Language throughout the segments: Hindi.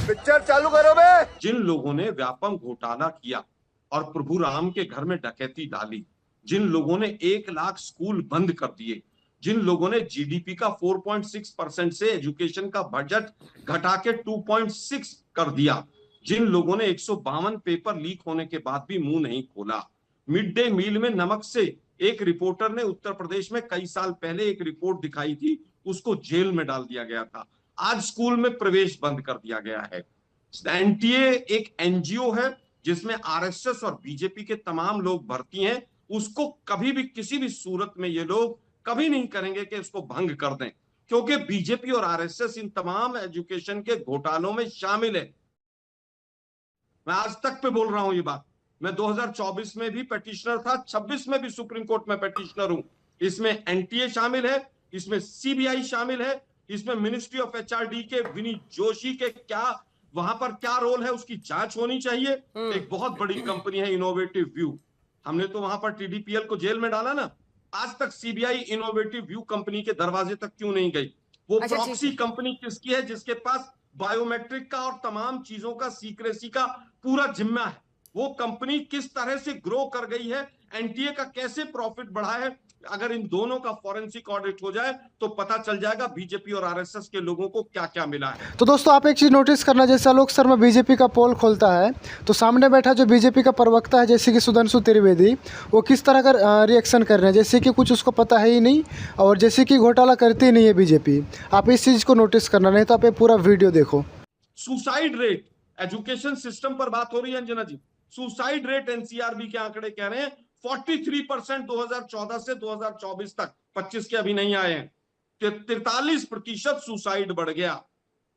पिक्चर चालू करो बे। जिन लोगों ने व्यापम घोटाला किया और प्रभु राम के घर में डकैती डाली, जिन लोगों ने 1 लाख स्कूल बंद कर दिए, जिन लोगों ने जीडीपी का 4.6% से एजुकेशन का बजट घटा के 2.6 कर दिया, जिन लोगों ने 152 पेपर लीक होने के बाद भी मुंह नहीं खोला, मिड डे मील में नमक से एक रिपोर्टर ने उत्तर प्रदेश में कई साल पहले एक रिपोर्ट दिखाई थी, उसको जेल में डाल दिया गया था, आज स्कूल में प्रवेश बंद कर दिया गया है। एनटीए एक एनजीओ है जिसमें आरएसएस और बीजेपी के तमाम लोग भर्ती हैं, उसको कभी भी किसी भी सूरत में ये लोग कभी नहीं करेंगे कि उसको भंग कर दें, क्योंकि बीजेपी और आरएसएस इन तमाम एजुकेशन के घोटालों में शामिल है। मैं आज तक पे बोल रहा हूं ये बात। मैं 2024 में भी पेटिशनर था, 26 में भी सुप्रीम कोर्ट में पेटिशनर हूं। इसमें एनटीए शामिल है, इसमें सीबीआई शामिल है, इसमें मिनिस्ट्री ऑफ एचआरडी के विनीत जोशी के क्या वहां पर क्या रोल है उसकी जांच होनी चाहिए। एक बहुत बड़ी कंपनी है इनोवेटिव व्यू, हमने तो वहां पर टीडीपीएल को जेल में डाला ना, आज तक सीबीआई इनोवेटिव व्यू कंपनी के दरवाजे तक क्यों नहीं गई? वो अच्छा, प्रॉक्सी कंपनी किसकी है? जिसके पास बायोमेट्रिक का और तमाम चीजों का सीक्रेसी का पूरा जिम्मा है। वो कंपनी किस तरह से ग्रो कर गई है, एनटीए का कैसे प्रॉफिट बढ़ा है, अगर इन दोनों का फॉरेंसिक ऑडिट हो जाए तो पता चल जाएगा बीजेपी और आरएसएस के लोगों को क्या क्या मिला है। तो दोस्तों आप एक चीज़ नोटिस करना, जैसे आलोक शर्मा बीजेपी का पोल खोलता है तो सामने बैठा जो बीजेपी का प्रवक्ता है जैसे कि सुधांशु त्रिवेदी, वो किस तरह का रिएक्शन कर रहे हैं, जैसे कि कुछ उसको पता है ही नहीं और जैसे कि घोटाला करती ही नहीं है बीजेपी। आप इस चीज़ को नोटिस करना, नहीं तो आप ये पूरा वीडियो देखो। सुसाइड रेट, एजुकेशन सिस्टम पर बात हो रही है अंजना जी, सुसाइड रेट एनसीआरबी के आंकड़े कह रहे हैं 43% 2014 से 2024 तक, 25 के अभी नहीं आए हैं, 43% सुसाइड बढ़ गया।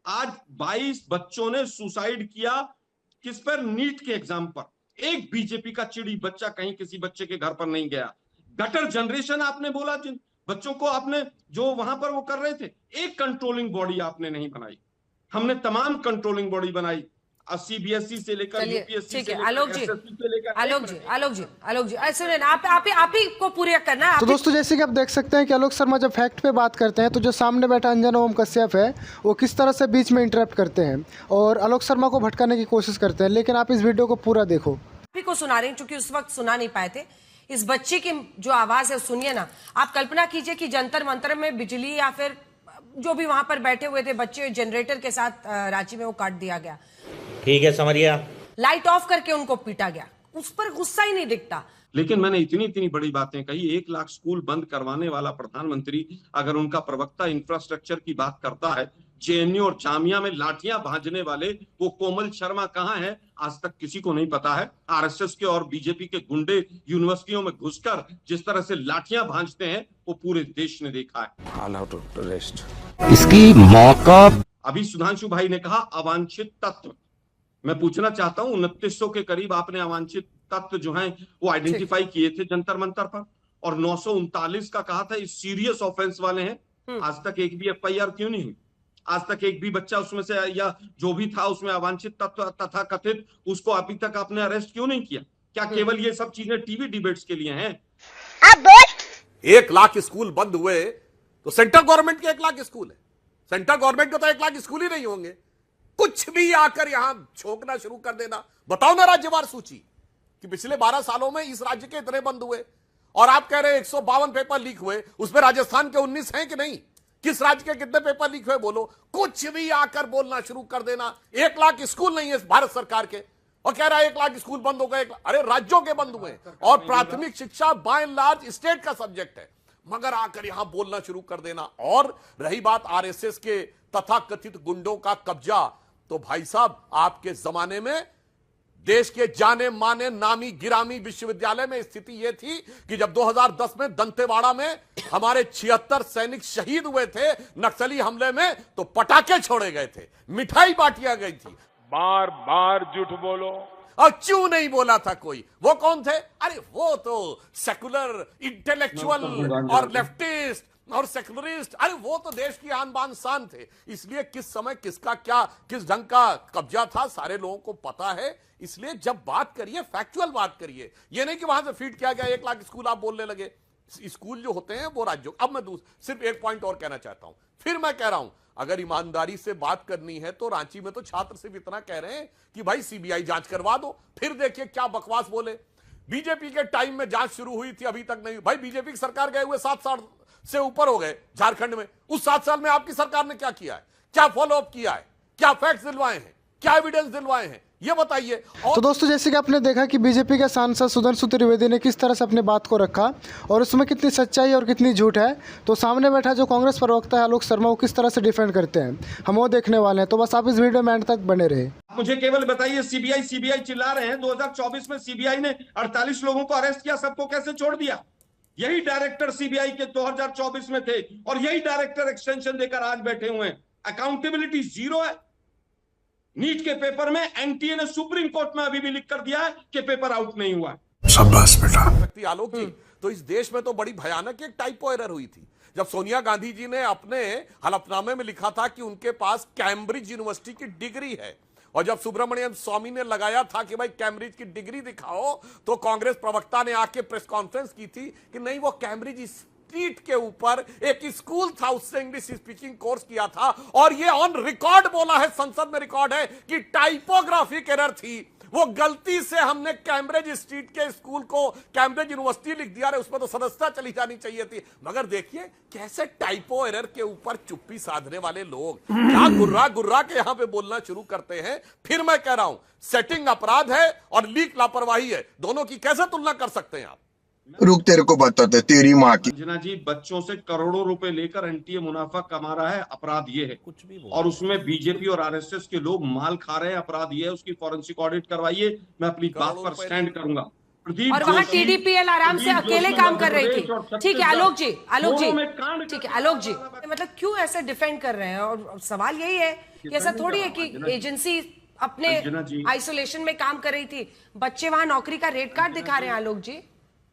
आज 22 बच्चों ने सुसाइड किया, किस पर? नीट के एग्जाम पर। एक बीजेपी का चिड़ी बच्चा कहीं किसी बच्चे के घर पर नहीं गया। गटर जनरेशन आपने बोला, जिन बच्चों को आपने जो वहां पर वो कर रहे थे, एक कंट्रोलिंग बॉडी आपने नहीं बनाई। हमने तमाम कंट्रोलिंग बॉडी बनाई, सीबीएसई से लेकर यूपीएससी ठीक से है लेकर आलोक जी, एसएससी से लेकर आलोक जी सुनिए, आप ही को पूरा करना है। तो दोस्तों जैसे कि आप देख सकते हैं कि आलोक शर्मा जब फैक्ट पे बात करते हैं तो जो सामने बैठा अंजना ओम कश्यप है वो किस तरह से बीच में इंटरप्ट करते हैं और आलोक शर्मा को भटकाने की कोशिश करते हैं। लेकिन आप इस वीडियो को पूरा देखो। आप ही को सुना रही हूँ क्योंकि उस वक्त सुना नहीं पाए थे। इस बच्ची की जो आवाज है सुनिए ना। आप कल्पना कीजिए कि जंतर मंतर में बिजली या फिर जो भी वहां पर बैठे हुए थे बच्चे, जनरेटर के साथ रांची में वो काट दिया गया। ठीक है समरिया, लाइट ऑफ करके उनको पीटा गया, उस पर गुस्सा ही नहीं दिखता। लेकिन मैंने इतनी बड़ी बातें कही, 1 लाख स्कूल बंद करवाने वाला प्रधानमंत्री अगर उनका प्रवक्ता इंफ्रास्ट्रक्चर की बात करता है, जेएनयू और जामिया में लाठियां भाजने वाले वो कोमल शर्मा कहां है, आज तक किसी को नहीं पता है। आरएसएस के और बीजेपी के गुंडे यूनिवर्सिटियों में घुसकर जिस तरह से लाठियां भाजते हैं वो पूरे देश ने देखा है। इसकी मौका अभी सुधांशु भाई ने कहा अवांछित तत्व, मैं पूछना चाहता हूं 2900 के करीब आपने अवांछित तत्व जो हैं वो आइडेंटिफाई किए थे जंतर मंतर पर, और 939 का कहा था इस सीरियस ऑफेंस वाले हैं। आज तक एक भी एफआईआर क्यों नहीं हुई? आज तक एक भी बच्चा उसमें से या जो भी था उसमें अवांछित तत्व तथा कथित, उसको अभी तक आपने अरेस्ट क्यों नहीं किया? क्या केवल ये सब चीजें टीवी डिबेट्स के लिए हैं? 1 लाख स्कूल बंद हुए तो सेंट्रल गवर्नमेंट के 1 लाख स्कूल है, सेंट्रल गवर्नमेंट के तो 1 लाख स्कूल ही नहीं होंगे। कुछ भी आकर यहां छोकना शुरू कर देना। बताओ ना राज्यवार सूची कि पिछले 12 सालों में इस राज्य के इतने बंद हुए, और आप कह रहे हैं 152 पेपर लीक हुए, उसमें राजस्थान के 19 हैं कि नहीं? किस राज्य के कितने पेपर लीक हुए बोलो। कुछ भी आकर बोलना शुरू कर देना। 1 लाख स्कूल नहीं है भारत सरकार के और कह रहा है 1 लाख स्कूल बंद हो गए। अरे राज्यों के बंद हुए, और प्राथमिक शिक्षा बाय एंड लार्ज स्टेट का सब्जेक्ट है, मगर आकर यहां बोलना शुरू कर देना। और रही बात आरएसएस के तथाकथित गुंडों का कब्जा, तो भाई साहब आपके जमाने में देश के जाने माने नामी गिरामी विश्वविद्यालय में स्थिति यह थी कि जब 2010 में दंतेवाड़ा में हमारे 76 सैनिक शहीद हुए थे नक्सली हमले में, तो पटाखे छोड़े गए थे, मिठाई बांटिया गई थी। बार बार झूठ बोलो। और क्यों नहीं बोला था कोई? वो कौन थे? अरे वो तो सेकुलर इंटेलेक्चुअल और लेफ्टिस्ट और सेकुलरिस्ट, अरे वो तो देश की आन बान शान थे। इसलिए किस समय किसका क्या किस ढंग का कब्जा था सारे लोगों को पता है। इसलिए जब बात करिए फैक्चुअल बात करिए, ये नहीं कि वहां से फीड किया गया 1 लाख स्कूल आप बोलने लगे। स्कूल जो होते हैं वो राज्यों। अब मैं सिर्फ एक पॉइंट और कहना चाहता हूं, फिर मैं कह रहा हूं अगर ईमानदारी से बात करनी है तो रांची में तो छात्र सिर्फ इतना कह रहे हैं कि भाई सीबीआई जांच करवा दो, फिर देखिए क्या बकवास बोले। बीजेपी के टाइम में जांच शुरू हुई थी, अभी तक नहीं। भाई बीजेपी की सरकार गए हुए 7 साल से ऊपर हो गए झारखंड में। उस 7 साल में आपकी सरकार ने क्या किया है, क्या फॉलोअप किया है, क्या फैक्ट्स दिलवाए हैं, क्या एविडेंस दिलवाए हैं, ये बताइए। तो दोस्तों जैसे कि आपने देखा कि बीजेपी के सांसद सुधांशु त्रिवेदी ने किस तरह से अपनी बात को रखा और उसमें कितनी सच्चाई और कितनी झूठ है, तो सामने बैठा जो कांग्रेस प्रवक्ता है आलोक शर्मा वो किस तरह से डिफेंड करते हैं, हम वो देखने वाले हैं। तो बस आप इस वीडियो में एंड तक बने रहे। मुझे केवल बताइए, सीबीआई सीबीआई चिल्ला रहे हैं, 2024 में सीबीआई ने 48 लोगों को अरेस्ट किया, सबको कैसे छोड़ दिया? यही डायरेक्टर सीबीआई के 2024 में थे और यही डायरेक्टर एक्सटेंशन देकर आज बैठे हुए हैं। अकाउंटेबिलिटी जीरो है। नीट के पेपर में एनटीए ने सुप्रीम कोर्ट में अभी भी लिख कर दिया है कि पेपर आउट नहीं हुआ है। शाबाश बेटा। आलोक जी, तो इस देश में तो बड़ी भयानक एक टाइपो एरर हुई थी जब सोनिया गांधी जी ने अपने हलफनामे में लिखा था कि उनके पास कैम्ब्रिज यूनिवर्सिटी की डिग्री है, और जब सुब्रमण्यम स्वामी ने लगाया था कि भाई कैम्ब्रिज की डिग्री दिखाओ, तो कांग्रेस प्रवक्ता ने आके प्रेस कॉन्फ्रेंस की थी कि नहीं, वो कैम्ब्रिज स्ट्रीट के ऊपर एक स्कूल था, उससे इंग्लिश स्पीकिंग कोर्स किया था, और ये ऑन रिकॉर्ड बोला है, संसद में रिकॉर्ड है कि टाइपोग्राफिक एरर थी, वो गलती से हमने कैम्ब्रिज स्ट्रीट के स्कूल को कैम्ब्रिज यूनिवर्सिटी लिख दिया। उसमें तो सदस्यता चली जानी चाहिए थी। मगर देखिए कैसे टाइपो एरर के ऊपर चुप्पी साधने वाले लोग क्या गुर्रा गुर्रा के यहां पे बोलना शुरू करते हैं। फिर मैं कह रहा हूं, सेटिंग अपराध है और लीक लापरवाही है, दोनों की कैसे तुलना कर सकते हैं आप? रुक, तेरे को बताते तेरी माँ की। अंजना जी, बच्चों से करोड़ों रुपए लेकर एनटीए मुनाफा कमा रहा है, अपराध ये है। कुछ भी और उसमें बीजेपी और आरएसएस के लोग माल खा रहे हैं, अपराध ये है। उसकी फॉरेंसिक ऑडिट करवाइए, मैं अपनी बात पर स्टैंड करूंगा। और वहां टीडीपीएल आराम से अकेले काम कर रही थी। ठीक है आलोक जी, ठीक है आलोक जी, मतलब क्यों ऐसे डिफेंड कर रहे हैं? और सवाल यही है कि ऐसा थोड़ी है कि एजेंसी अपने आइसोलेशन में काम कर रही थी, बच्चे वहां नौकरी का रेट कार्ड दिखा रहे हैं। आलोक जी,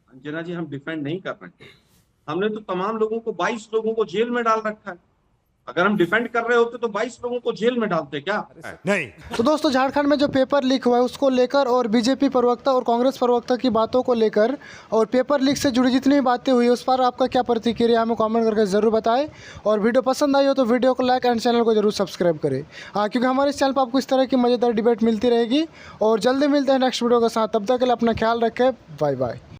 अंजना जी, हम डिफेंड नहीं कर रहे हैं। हमने तो तमाम लोगों को, 22 लोगों को जेल में डाल रखा है। अगर हम डिफेंड कर रहे होते तो 22 लोगों को जेल में डालते क्या? नहीं। तो दोस्तों झारखंड में जो पेपर लीक हुआ है उसको लेकर और बीजेपी प्रवक्ता और कांग्रेस प्रवक्ता की बातों को लेकर और पेपर लीक से जुड़ी जितनी बातें हुई उस पर आपका क्या प्रतिक्रिया हमें कमेंट करके जरूर बताएं। और वीडियो पसंद आई हो तो वीडियो को लाइक एंड चैनल को जरूर सब्सक्राइब करें। क्योंकि हमारे इस चैनल पर आपको इस तरह की मजेदार डिबेट मिलती रहेगी। और जल्दी मिलते हैं नेक्स्ट वीडियो के साथ, तब तक के लिए अपना ख्याल रखें। Bye bye.